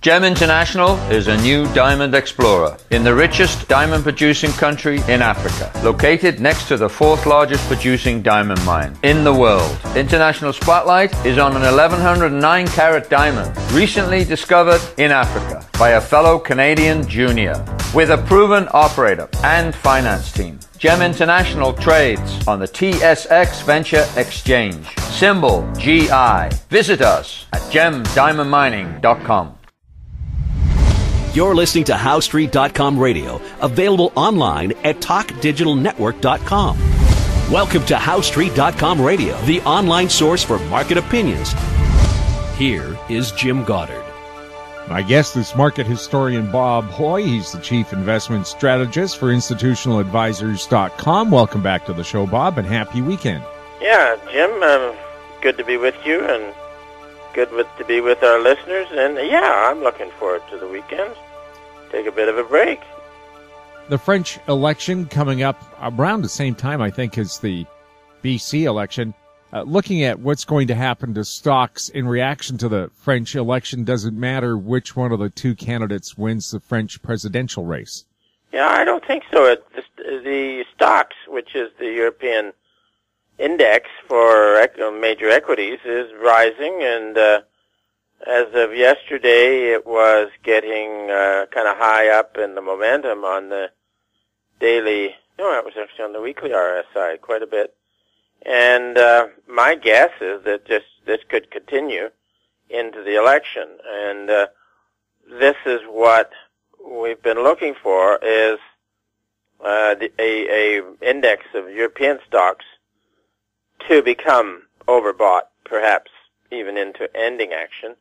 GEM International is a new diamond explorer in the richest diamond-producing country in Africa, located next to the fourth largest producing diamond mine in the world. International Spotlight is on an 1109-carat diamond, recently discovered in Africa by a fellow Canadian junior, with a proven operator and finance team. GEM International trades on the TSX Venture Exchange, symbol GI. Visit us at gemdiamondmining.com. You're listening to HowStreet.com radio, available online at TalkDigitalNetwork.com. Welcome to HowStreet.com radio, the online source for market opinions. Here is Jim Goddard. My guest is market historian Bob Hoye. He's the chief investment strategist for institutionaladvisors.com. Welcome back to the show, Bob, and happy weekend. Yeah, Jim, good to be with you and good to be with our listeners. And yeah, I'm looking forward to the weekend. Take a bit of a break. The French election coming up around the same time, I think, as the BC election. Looking at what's going to happen to stocks in reaction to the French election, doesn't matter which one of the two candidates wins the French presidential race. Yeah, I don't think so. The stocks, which is the European index for major equities, is rising, and as of yesterday, it was getting kind of high up in the momentum on the daily. No, it was actually on the weekly RSI quite a bit. And my guess is that this could continue into the election. And this is what we've been looking for, is a index of European stocks to become overbought, perhaps even into ending action.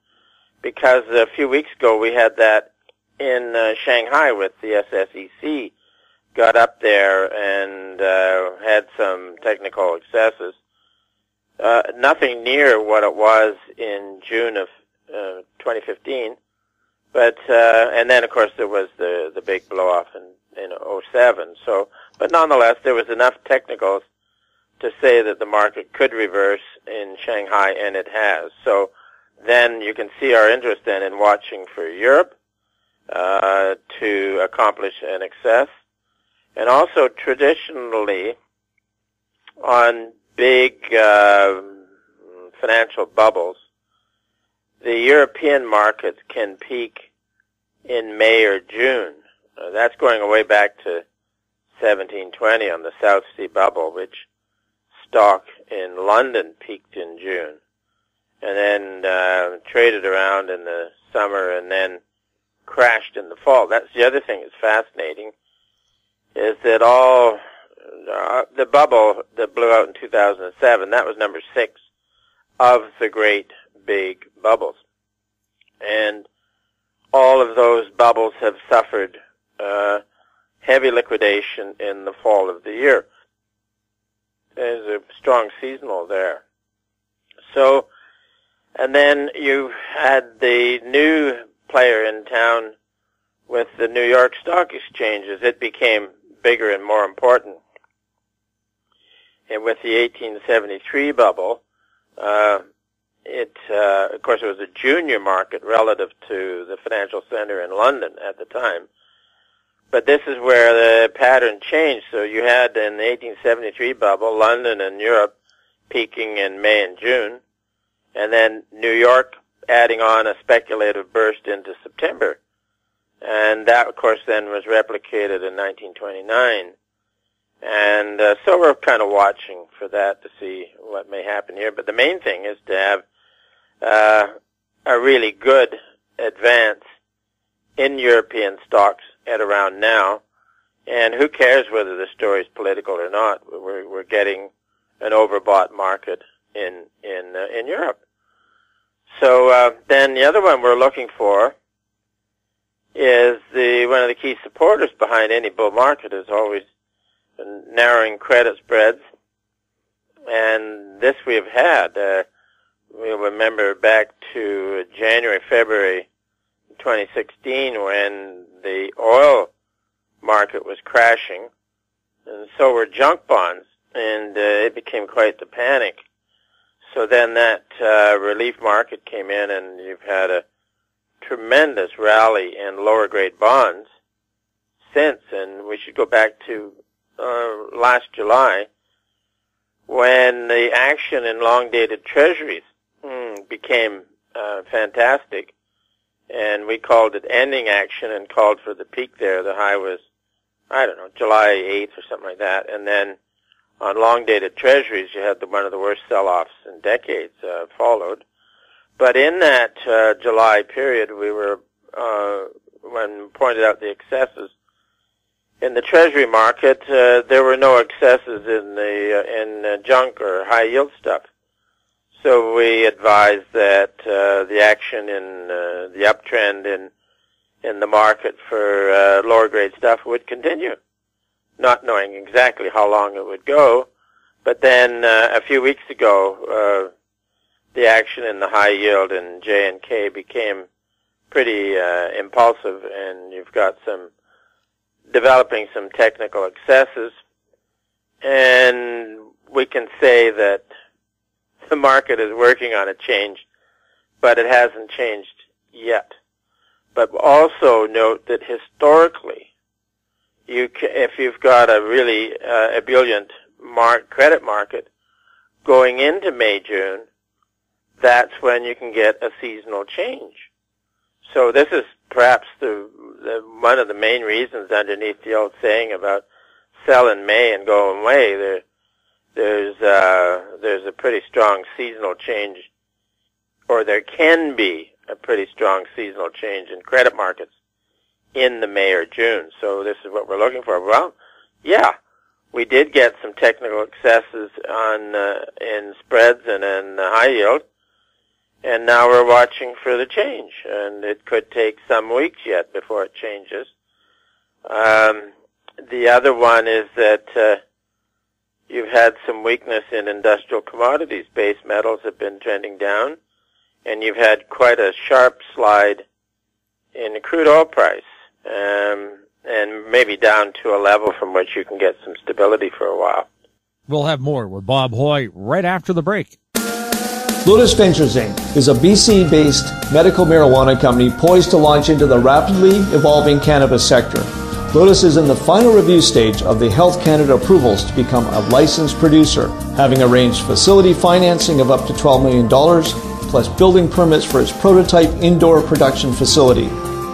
Because a few weeks ago we had that in Shanghai with the SSEC. Got up there and had some technical excesses. Nothing near what it was in June of 2015, but and then of course there was the big blow off in 2007. So, but nonetheless, there was enough technicals to say that the market could reverse in Shanghai, and it has. So then you can see our interest then in watching for Europe to accomplish an excess. And also, traditionally, on big financial bubbles, the European markets can peak in May or June. That's going way back to 1720 on the South Sea bubble, which stock in London peaked in June, and then traded around in the summer and then crashed in the fall. That's the other thing that's fascinating, is that all the bubble that blew out in 2007, that was number 6 of the great big bubbles. And all of those bubbles have suffered heavy liquidation in the fall of the year. There's a strong seasonal there. So, and then you had the new player in town with the New York Stock Exchanges. It became bigger and more important. And with the 1873 bubble, of course, it was a junior market relative to the financial center in London at the time. But this is where the pattern changed. So you had in the 1873 bubble, London and Europe peaking in May and June, and then New York adding on a speculative burst into September. And that, of course, then was replicated in 1929. And so we're kind of watching for that to see what may happen here. But the main thing is to have a really good advance in European stocks at around now. And who cares whether the story is political or not? We're getting an overbought market in Europe. So then the other one we're looking for is one of the key supporters behind any bull market is always narrowing credit spreads, and this we have had. We'll remember back to January, February 2016 when the oil market was crashing, and so were junk bonds, and it became quite the panic. So then that relief market came in, and you've had a tremendous rally in lower grade bonds since, and we should go back to last July when the action in long-dated treasuries became fantastic, and we called it ending action and called for the peak there. The high was, I don't know, July 8th or something like that, and then on long-dated treasuries you had one of the worst sell-offs in decades followed. But in that July period, we were, when pointed out the excesses in the Treasury market, there were no excesses in junk or high yield stuff. So we advised that the action in the uptrend in the market for lower grade stuff would continue, not knowing exactly how long it would go. But then a few weeks ago, the action in the high yield in J and K became pretty impulsive, and you've got developing some technical excesses, and we can say that the market is working on a change, but it hasn't changed yet. But also note that historically, if you've got a really ebullient credit market going into May, June, that's when you can get a seasonal change. So this is perhaps one of the main reasons underneath the old saying about sell in May and go away. There's a pretty strong seasonal change, or there can be a pretty strong seasonal change in credit markets in the May or June. So this is what we're looking for. Well, yeah, we did get some technical excesses in spreads and in high yield. And now we're watching for the change, and it could take some weeks yet before it changes. The other one is that you've had some weakness in industrial commodities. Base metals have been trending down, and you've had quite a sharp slide in the crude oil price, and maybe down to a level from which you can get some stability for a while. We'll have more with Bob Hoye right after the break. Lotus Ventures Inc. is a BC-based medical marijuana company poised to launch into the rapidly evolving cannabis sector. Lotus is in the final review stage of the Health Canada approvals to become a licensed producer, having arranged facility financing of up to $12 million, plus building permits for its prototype indoor production facility.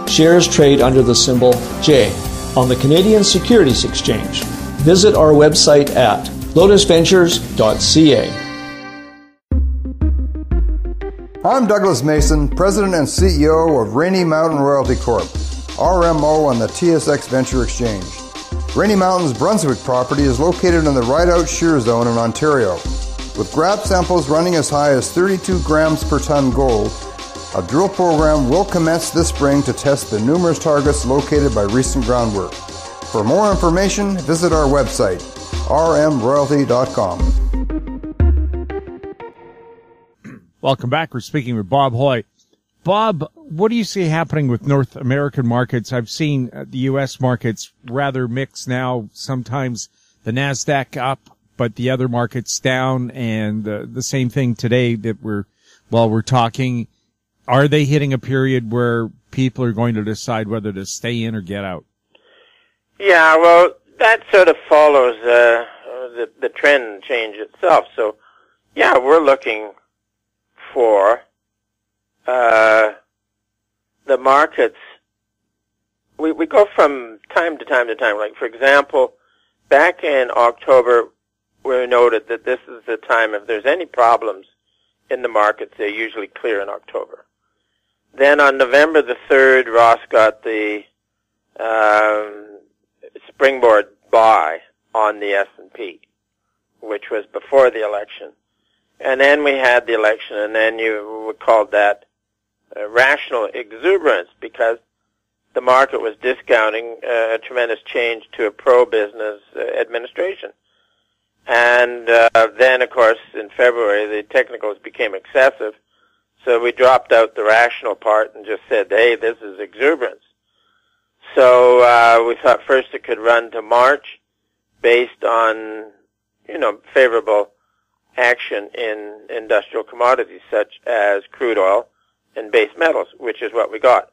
Shares trade under the symbol J on the Canadian Securities Exchange. Visit our website at lotusventures.ca. I'm Douglas Mason, President and CEO of Rainy Mountain Royalty Corp., RMO on the TSX Venture Exchange. Rainy Mountain's Brunswick property is located in the Rideout Shear Zone in Ontario. With grab samples running as high as 32 grams per ton gold, a drill program will commence this spring to test the numerous targets located by recent groundwork. For more information, visit our website, rmroyalty.com. Welcome back. We're speaking with Bob Hoye. Bob, what do you see happening with North American markets? I've seen the U.S. markets rather mixed now. Sometimes the NASDAQ up, but the other markets down, and the same thing today that we're talking. Are they hitting a period where people are going to decide whether to stay in or get out? Yeah, well, that sort of follows the trend change itself. So, yeah, we're looking for the markets. We go from time to time to time. Like, for example, back in October, we noted that this is the time, if there's any problems in the markets, they usually clear in October. Then on November the 3rd, Ross got the springboard buy on the S&P, which was before the election. And then we had the election, and then you called that rational exuberance because the market was discounting a tremendous change to a pro-business administration. And then, of course, in February, the technicals became excessive, so we dropped out the rational part and just said, hey, this is exuberance. So we thought first it could run to March based on, favorable action in industrial commodities such as crude oil and base metals, which is what we got.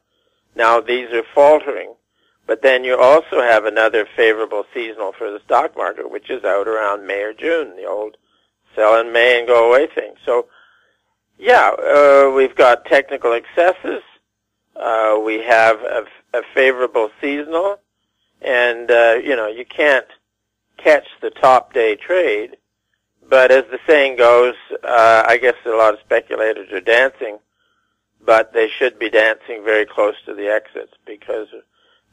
Now these are faltering, but then you also have another favorable seasonal for the stock market, which is out around May or June, the old sell in May and go away thing. So, yeah, we've got technical excesses. We have a favorable seasonal, and, you can't catch the top day trade. But as the saying goes, I guess a lot of speculators are dancing, but they should be dancing very close to the exits, because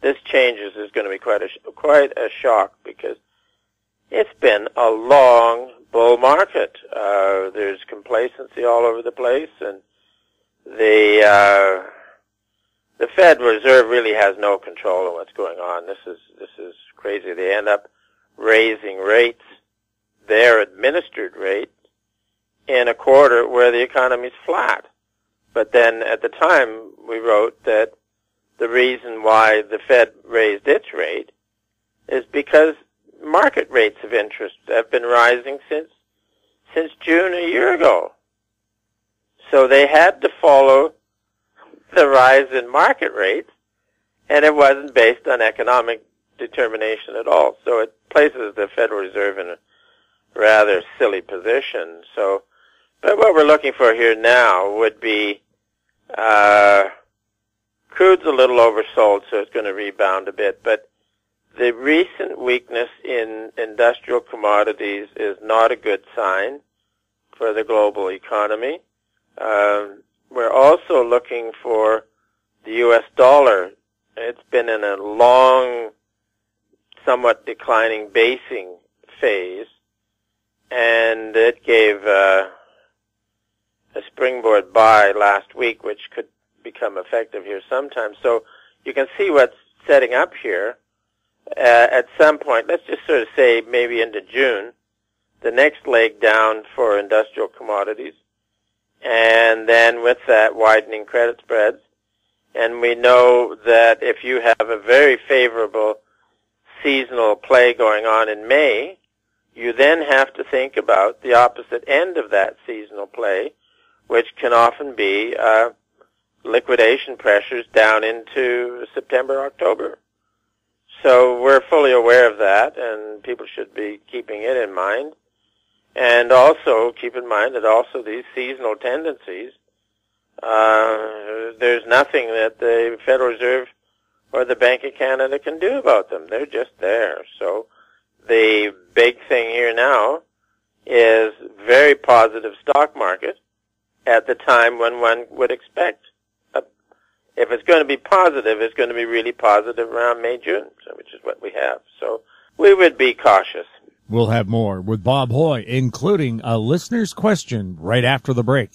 this changes is going to be quite a shock, because it's been a long bull market. There's complacency all over the place, and the Federal Reserve really has no control of what's going on. This is crazy. They end up raising rates, their administered rate, in a quarter where the economy's flat. But then at the time we wrote that the reason why the Fed raised its rate is because market rates of interest have been rising since June a year ago. So they had to follow the rise in market rates, and it wasn't based on economic determination at all. So it places the Federal Reserve in a rather silly position. So, but what we're looking for here now would be crude's a little oversold, so it's going to rebound a bit, but the recent weakness in industrial commodities is not a good sign for the global economy. We're also looking for the U.S. dollar. It's been in a long, somewhat declining basing phase, and it gave a springboard buy last week, which could become effective here sometime. So you can see what's setting up here. At some point, let's just sort of say maybe into June, the next leg down for industrial commodities, and then with that, widening credit spreads. And we know that if you have a very favorable seasonal play going on in May, you then have to think about the opposite end of that seasonal play, which can often be liquidation pressures down into September, October. So we're fully aware of that, and people should be keeping it in mind. And also keep in mind that also these seasonal tendencies, there's nothing that the Federal Reserve or the Bank of Canada can do about them. They're just there. So the big thing here now is very positive stock market at the time when one would expect. If it's going to be positive, it's going to be really positive around May, June, which is what we have. So we would be cautious. We'll have more with Bob Hoye, including a listener's question right after the break.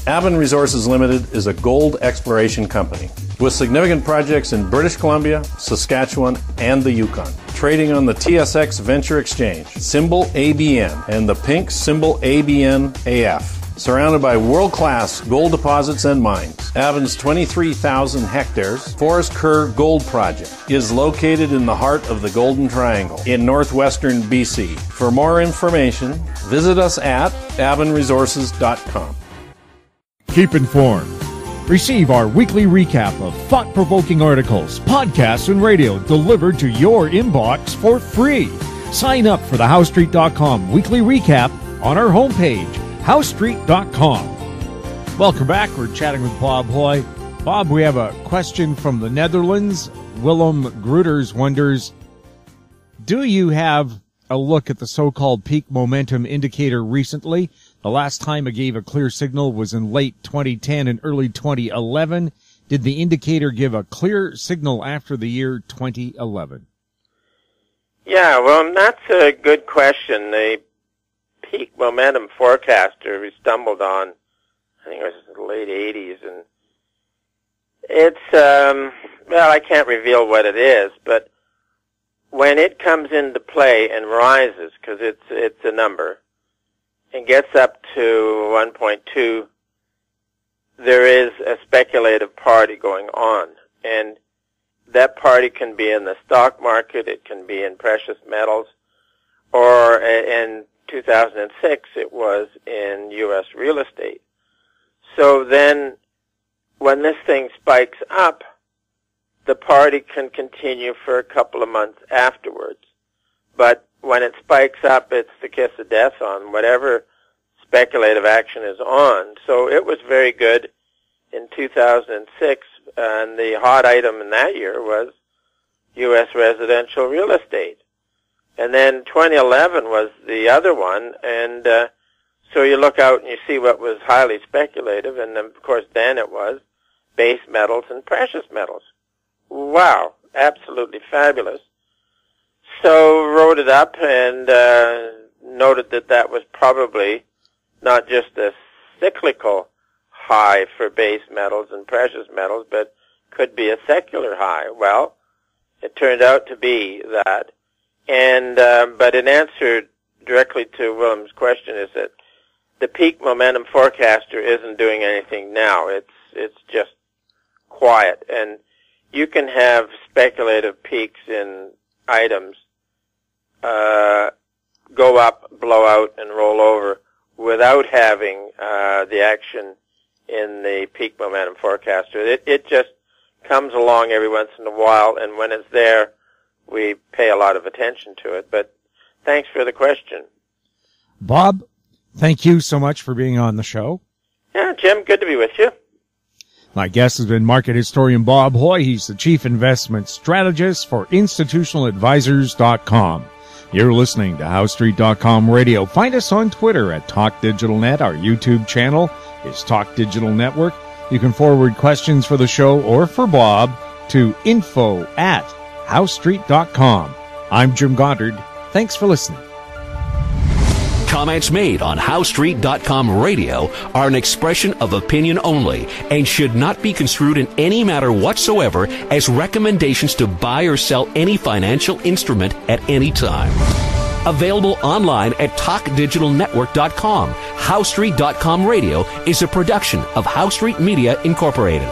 Avon Resources Limited is a gold exploration company with significant projects in British Columbia, Saskatchewan, and the Yukon. Trading on the TSX Venture Exchange, symbol ABN, and the pink symbol ABN-AF. Surrounded by world-class gold deposits and mines, Avon's 23,000 hectares Forest Kerr Gold Project is located in the heart of the Golden Triangle in northwestern BC. For more information, visit us at avonresources.com. Keep informed. Receive our weekly recap of thought-provoking articles, podcasts, and radio delivered to your inbox for free. Sign up for the HowStreet.com weekly recap on our homepage, HowStreet.com. Welcome back. We're chatting with Bob Hoye. Bob, we have a question from the Netherlands. Willem Gruters wonders, do you have a look at the so-called peak momentum indicator recently? The last time it gave a clear signal was in late 2010 and early 2011. Did the indicator give a clear signal after the year 2011? Yeah, well, that's a good question. The peak momentum forecaster we stumbled on, I think it was in the late 80s, and it's, well, I can't reveal what it is, but when it comes into play and rises, because it's a number, and gets up to 1.2, there is a speculative party going on. And that party can be in the stock market, it can be in precious metals, or in 2006 it was in U.S. real estate. So then when this thing spikes up, the party can continue for a couple of months afterwards. But when it spikes up, it's the kiss of death on whatever speculative action is on. So it was very good in 2006, and the hot item in that year was U.S. residential real estate. And then 2011 was the other one, and so you look out and you see what was highly speculative, and of course then it was base metals and precious metals. Wow, absolutely fabulous. So wrote it up and noted that that was probably not just a cyclical high for base metals and precious metals, but could be a secular high. Well, it turned out to be that. And but in answer directly to Willem's question is that the peak momentum forecaster isn't doing anything now. It's just quiet. And you can have speculative peaks in items go up, blow out, and roll over without having the action in the peak momentum forecaster. It just comes along every once in a while, and when it's there, we pay a lot of attention to it. But thanks for the question. Bob, thank you so much for being on the show. Yeah, Jim, good to be with you. My guest has been market historian Bob Hoye. He's the chief investment strategist for institutionaladvisors.com. You're listening to HowStreet.com radio. Find us on Twitter at TalkDigitalNet. Our YouTube channel is Talk Digital Network. You can forward questions for the show or for Bob to info@HowStreet.com. I'm Jim Goddard. Thanks for listening. Comments made on HowStreet.com radio are an expression of opinion only and should not be construed in any matter whatsoever as recommendations to buy or sell any financial instrument at any time. Available online at TalkDigitalNetwork.com. HowStreet.com radio is a production of HowStreet Media Incorporated.